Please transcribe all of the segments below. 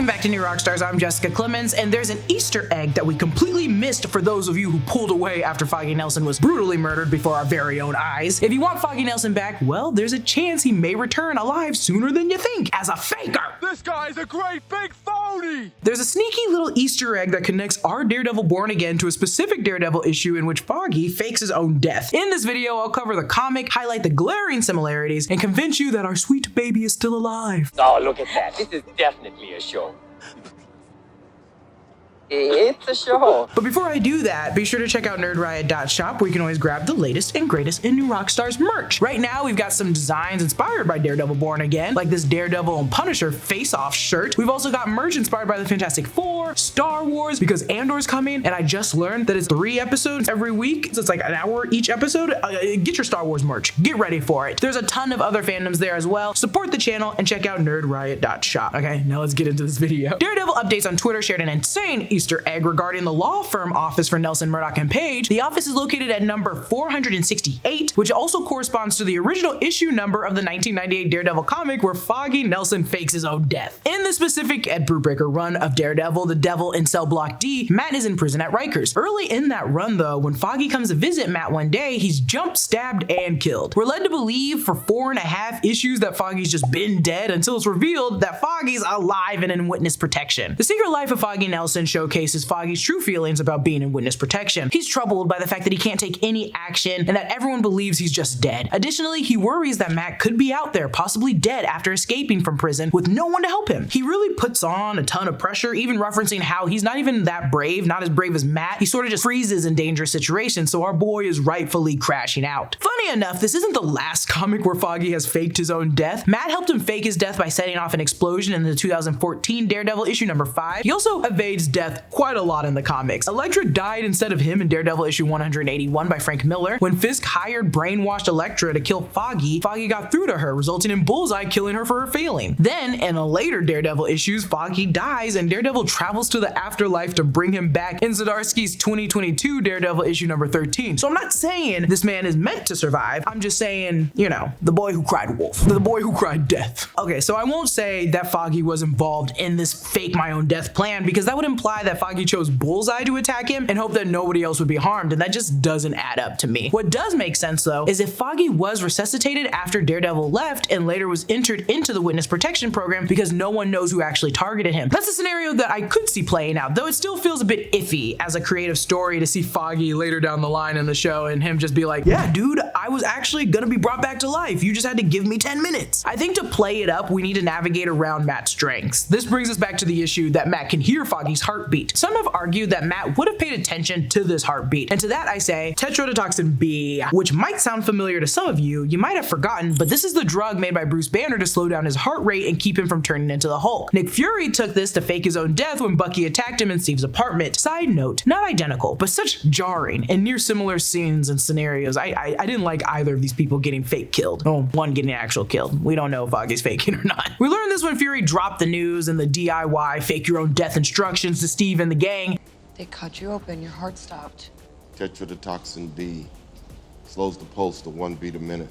Welcome back to New Rockstars. I'm Jessica Clemons, and there's an Easter egg that we completely missed for those of you who pulled away after Foggy Nelson was brutally murdered before our very own eyes. If you want Foggy Nelson back, well, there's a chance he may return alive sooner than you think as a faker. This guy's a great big phony! There's a sneaky little Easter egg that connects our Daredevil Born Again to a specific Daredevil issue in which Foggy fakes his own death. In this video, I'll cover the comic, highlight the glaring similarities, and convince you that our sweet baby is still alive. Oh, look at that. This is definitely a show. It's a show. But before I do that, be sure to check out nerdriot.shop where you can always grab the latest and greatest in New Rockstars merch. Right now, we've got some designs inspired by Daredevil Born Again, like this Daredevil and Punisher face-off shirt. We've also got merch inspired by the Fantastic Four, Star Wars, because Andor's coming, and I just learned that it's 3 episodes every week, so it's like an hour each episode. Get your Star Wars merch. Get ready for it. There's a ton of other fandoms there as well. Support the channel and check out nerdriot.shop. Okay, now let's get into this video. Daredevil Updates on Twitter shared an insane Easter egg regarding the law firm office for Nelson, Murdock, and Page. The office is located at number 468, which also corresponds to the original issue number of the 1998 Daredevil comic where Foggy Nelson fakes his own death. In the specific Ed Brubaker run of Daredevil, the Devil in Cell Block D, Matt is in prison at Rikers. Early in that run though, when Foggy comes to visit Matt one day, he's jumped, stabbed, and killed. We're led to believe for 4.5 issues that Foggy's just been dead until it's revealed that Foggy's alive and in witness protection. The Secret Life of Foggy Nelson showcases Foggy's true feelings about being in witness protection. He's troubled by the fact that he can't take any action and that everyone believes he's just dead. Additionally, he worries that Matt could be out there, possibly dead after escaping from prison with no one to help him. He really puts on a ton of pressure, even referencing how he's not even that brave, not as brave as Matt. He sort of just freezes in dangerous situations, so our boy is rightfully crashing out. Funny enough, this isn't the last comic where Foggy has faked his own death. Matt helped him fake his death by setting off an explosion in the 2014 Daredevil issue number 5. He also evades death quite a lot in the comics. Elektra died instead of him in Daredevil issue 181 by Frank Miller. When Fisk hired brainwashed Elektra to kill Foggy, Foggy got through to her, resulting in Bullseye killing her for her failing. Then, in a later Daredevil issues, Foggy dies and Daredevil travels to the afterlife to bring him back in Zdarsky's 2022 Daredevil issue number 13. So I'm not saying this man is meant to survive. I'm just saying, you know, the boy who cried wolf, the boy who cried death. Okay, so I won't say that Foggy was involved in this fake my own death plan because that would imply that Foggy chose Bullseye to attack him and hope that nobody else would be harmed, and that just doesn't add up to me. What does make sense though is if Foggy was resuscitated after Daredevil left and later was entered into the witness protection program because no one knows who actually targeted him. That's a scenario that I could see playing out, though it still feels a bit iffy as a creative story to see Foggy later down the line in the show and him just be like, yeah dude, I was actually gonna be brought back to life, you just had to give me 10 minutes. I think to play it up, we need to navigate around Matt's strengths. This brings us back to the issue that Matt can hear Foggy's heartbeat. Some have argued that Matt would have paid attention to this heartbeat, and to that I say tetrodotoxin B, which might sound familiar to some of you. You might have forgotten, but this is the drug made by Bruce Banner to slow down his heart rate and keep him from turning into the Hulk. Nick Fury took this to fake his own death when Bucky attacked him in Steve's apartment. Side note, not identical, but such jarring and near similar scenes and scenarios. I didn't like either of these people getting fake killed. Oh, one getting actual killed. We don't know if Foggy's faking or not. We learned this when Fury dropped the news and the DIY fake your own death instructions to Steve and the gang. They cut you open, your heart stopped. Tetrodotoxin B slows the pulse to 1 beat a minute.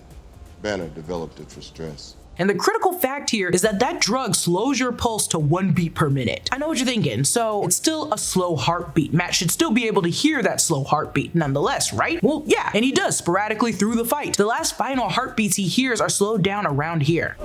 Banner developed it for stress. And the critical fact here is that that drug slows your pulse to 1 beat per minute. I know what you're thinking, so it's still a slow heartbeat. Matt should still be able to hear that slow heartbeat nonetheless, right? Well, yeah, and he does sporadically through the fight. The last final heartbeats he hears are slowed down around here.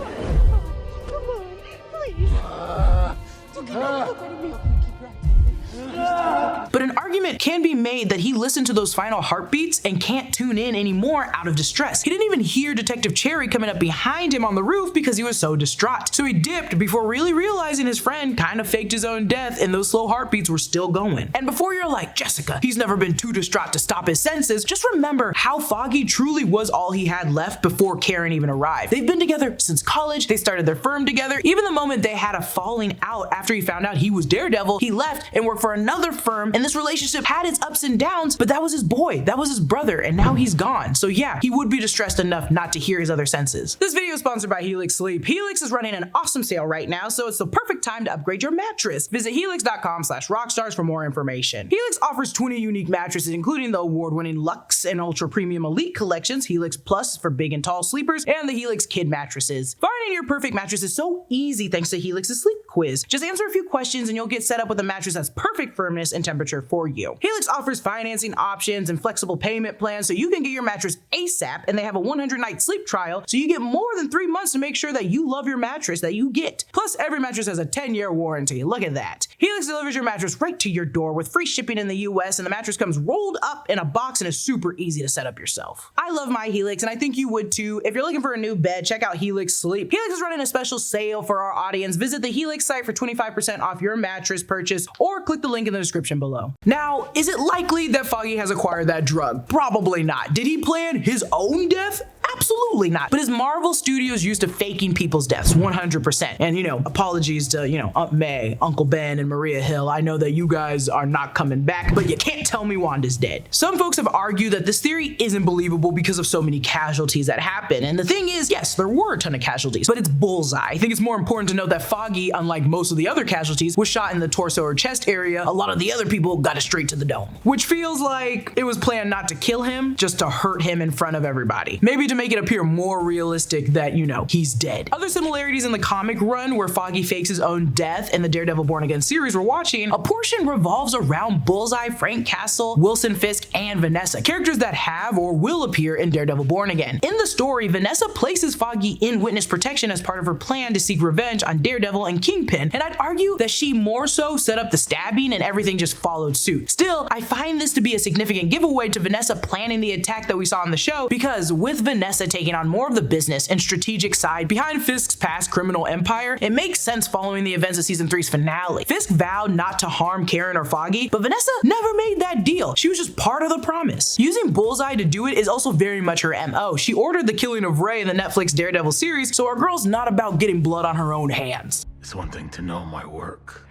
But an argument can be made that he listened to those final heartbeats and can't tune in anymore out of distress. He didn't even hear Detective Cherry coming up behind him on the roof because he was so distraught. So he dipped before really realizing his friend kind of faked his own death and those slow heartbeats were still going. And before you're like, Jessica, he's never been too distraught to stop his senses, just remember how Foggy truly was all he had left before Carrion even arrived. They've been together since college, they started their firm together. Even the moment they had a falling out after he found out he was Daredevil, he left and worked for another firm, and this relationship had its ups and downs, but that was his boy, that was his brother, and now he's gone. So yeah, he would be distressed enough not to hear his other senses. This video is sponsored by Helix Sleep. Helix is running an awesome sale right now, so it's the perfect time to upgrade your mattress. Visit helix.com/rockstars for more information. Helix offers 20 unique mattresses, including the award-winning Luxe and Ultra Premium Elite collections, Helix Plus for big and tall sleepers, and the Helix Kid mattresses. Finding your perfect mattress is so easy thanks to Helix's sleep quiz. Just answer a few questions and you'll get set up with a mattress that's perfect firmness and temperature for you. Helix offers financing options and flexible payment plans so you can get your mattress ASAP, and they have a 100-night sleep trial so you get more than 3 months to make sure that you love your mattress that you get. Plus, every mattress has a 10-year warranty. Look at that. Helix delivers your mattress right to your door with free shipping in the US, and the mattress comes rolled up in a box and is super easy to set up yourself. I love my Helix, and I think you would too. If you're looking for a new bed, check out Helix Sleep. Helix is running a special sale for our audience. Visit the Helix site for 25% off your mattress purchase or click the link in the description below. Now, is it likely that Foggy has acquired that drug? Probably not. Did he plan his own death? Absolutely not. But is Marvel Studios used to faking people's deaths? 100%. And apologies to, Aunt May, Uncle Ben, and Maria Hill. I know that you guys are not coming back, but you can't tell me Wanda's dead. Some folks have argued that this theory isn't believable because of so many casualties that happen. And the thing is, yes, there were a ton of casualties, but it's bullseye. I think it's more important to note that Foggy, unlike most of the other casualties, was shot in the torso or chest area. A lot of the other people got it straight to the dome, which feels like it was planned not to kill him, just to hurt him in front of everybody. Maybe to make it appear more realistic that, he's dead. Other similarities in the comic run where Foggy fakes his own death in the Daredevil Born Again series we're watching, a portion revolves around Bullseye, Frank Castle, Wilson Fisk, and Vanessa, characters that have or will appear in Daredevil Born Again. In the story, Vanessa places Foggy in witness protection as part of her plan to seek revenge on Daredevil and Kingpin, and I'd argue that she more so set up the stabbing and everything just followed suit. Still, I find this to be a significant giveaway to Vanessa planning the attack that we saw in the show, because with Vanessa taking on more of the business and strategic side behind Fisk's past criminal empire, it makes sense following the events of season 3's finale. Fisk vowed not to harm Carrion or Foggy, but Vanessa never made that deal. She was just part of the promise. Using Bullseye to do it is also very much her MO. She ordered the killing of Ray in the Netflix Daredevil series, so our girl's not about getting blood on her own hands. It's one thing to know my work,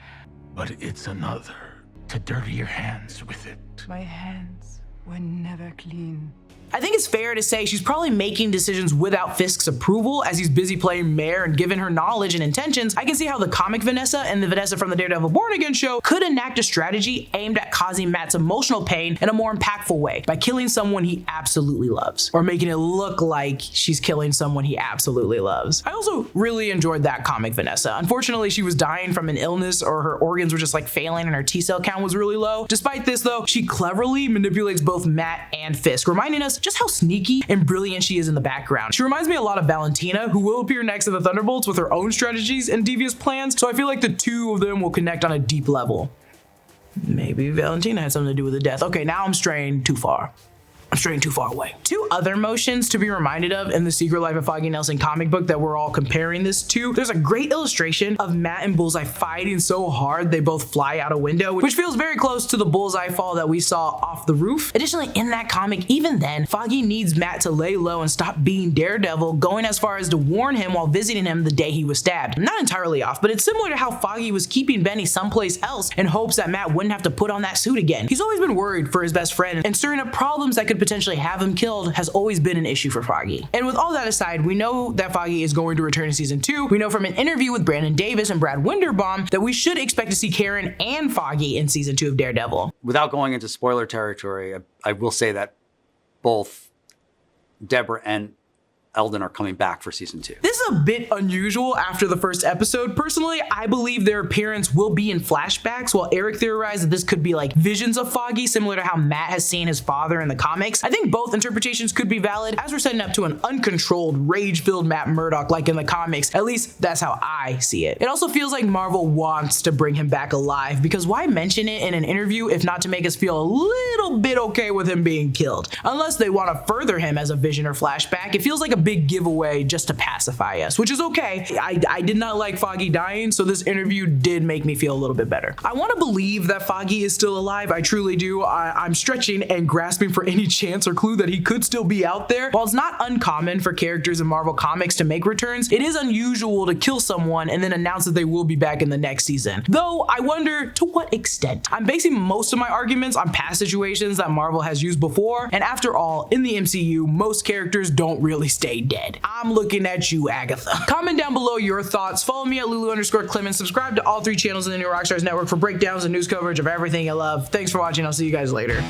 but it's another to dirty your hands with it. My hands were never clean. I think it's fair to say she's probably making decisions without Fisk's approval as he's busy playing mayor, and given her knowledge and intentions, I can see how the comic Vanessa and the Vanessa from the Daredevil Born Again show could enact a strategy aimed at causing Matt's emotional pain in a more impactful way by killing someone he absolutely loves, or making it look like she's killing someone he absolutely loves. I also really enjoyed that comic Vanessa. Unfortunately, she was dying from an illness, or her organs were just failing and her T-cell count was really low. Despite this though, she cleverly manipulates both Matt and Fisk, reminding us just how sneaky and brilliant she is in the background. She reminds me a lot of Valentina, who will appear next to the Thunderbolts with her own strategies and devious plans, so I feel like the two of them will connect on a deep level. Maybe Valentina had something to do with the death. Okay, now I'm straying too far. I'm straying too far away. Two other motions to be reminded of in the Secret Life of Foggy Nelson comic book that we're all comparing this to. There's a great illustration of Matt and Bullseye fighting so hard they both fly out a window, which feels very close to the Bullseye fall that we saw off the roof. Additionally, in that comic, even then, Foggy needs Matt to lay low and stop being Daredevil, going as far as to warn him while visiting him the day he was stabbed. I'm not entirely off, but it's similar to how Foggy was keeping Benny someplace else in hopes that Matt wouldn't have to put on that suit again. He's always been worried for his best friend, and stirring up problems that could potentially have him killed has always been an issue for Foggy. And with all that aside, we know that Foggy is going to return in season 2. We know from an interview with Brandon Davis and Brad Winderbaum that we should expect to see Carrion and Foggy in season 2 of Daredevil. Without going into spoiler territory, I will say that both Deborah and Eldon are coming back for season 2. This is a bit unusual after the first episode. Personally, I believe their appearance will be in flashbacks, while Erik theorized that this could be visions of Foggy, similar to how Matt has seen his father in the comics. I think both interpretations could be valid, as we're setting up to an uncontrolled, rage-filled Matt Murdock like in the comics. At least that's how I see it. It also feels like Marvel wants to bring him back alive, because why mention it in an interview if not to make us feel a little bit okay with him being killed? Unless they want to further him as a vision or flashback, it feels like a big giveaway just to pacify us, which is okay. I did not like Foggy dying, so this interview did make me feel a little bit better. I want to believe that Foggy is still alive. I truly do. I'm stretching and grasping for any chance or clue that he could still be out there. While it's not uncommon for characters in Marvel Comics to make returns, it is unusual to kill someone and then announce that they will be back in the next season. Though I wonder to what extent. I'm basing most of my arguments on past situations that Marvel has used before, and after all, in the MCU, most characters don't really stay dead. I'm looking at you, Agatha. Comment down below your thoughts. Follow me at Lulu_Clemons. Subscribe to all 3 channels in the New Rockstars network for breakdowns and news coverage of everything you love. Thanks for watching. I'll see you guys later.